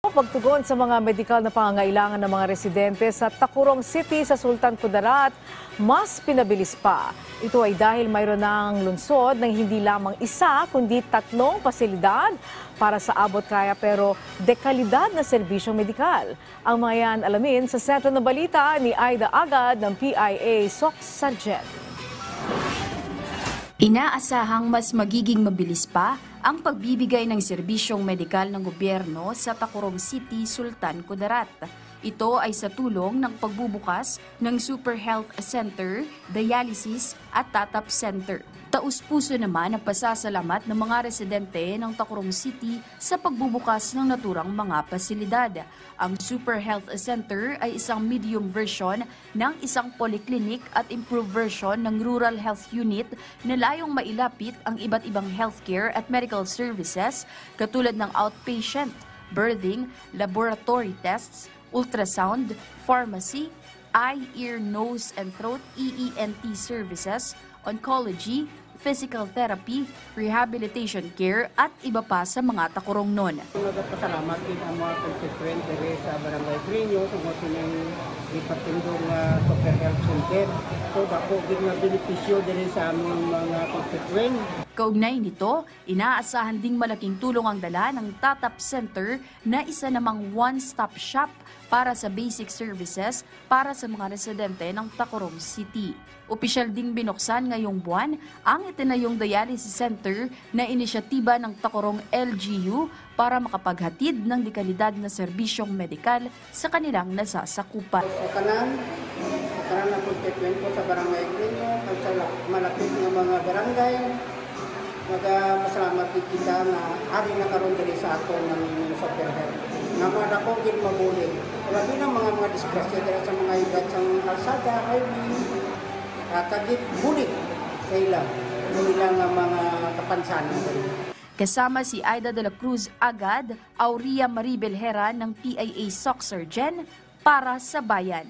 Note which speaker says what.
Speaker 1: Pagtugon sa mga medikal na pangangailangan ng mga residente sa Tacurong City sa Sultan Kudarat, mas pinabilis pa. Ito ay dahil mayroon ng lungsod ng hindi lamang isa kundi 3 pasilidad para sa abot kaya pero dekalidad na serbisyong medikal. Ang mga yan alamin sa sentro ng balita ni Aida Agad ng PIA SOC Sargent.
Speaker 2: Inaasahang mas magiging mabilis pa ang pagbibigay ng serbisyong medikal ng gobyerno sa Tacurong City, Sultan Kudarat. Ito ay sa tulong ng pagbubukas ng Super Health Center, Dialysis at Tatap Center. Taus-puso naman ang pasasalamat ng mga residente ng Tacurong City sa pagbubukas ng naturang mga pasilidad. Ang Super Health Center ay isang medium version ng isang polyclinic at improved version ng Rural Health Unit na layong mailapit ang iba't ibang healthcare at medical services katulad ng outpatient, birthing, laboratory tests, ultrasound, pharmacy, eye, ear, nose and throat EENT services, oncology, physical therapy, rehabilitation care at iba pa sa mga takurong nun.
Speaker 3: Nagpasalamat din ang mga constituent diri sa Barangay Grino sa mga sining ipatindong Super Health Center. So dako din na benepisyo diri sa among mga constituent.
Speaker 2: Kaugnay nito, inaasahan ding malaking tulong ang dala ng Tatap Center na isa namang one-stop shop para sa basic services para sa mga residente ng Tacurong City. Opisyal ding binuksan ngayong buwan ang itinayong dialysis center na inisyatiba ng Tacurong LGU para makapaghatid ng dekalidad na serbisyong medikal sa kanilang nasasakupan.
Speaker 3: Sa kanan na constituent po sa Barangay Grino, sa malapit ng mga barangay, masalamat din kita na hari na karon diri sa ato ng Super Health. Nga mga dako gid mabulig. Labi ng mga disgrasya diri sa mga edad sa kalsada, highway, kagit bulig sa ilang mga kapansanan.
Speaker 2: Kasama si Aida de la Cruz Agad, Aurea Maribel Heran ng PIA SOC Sargent para sa Bayan.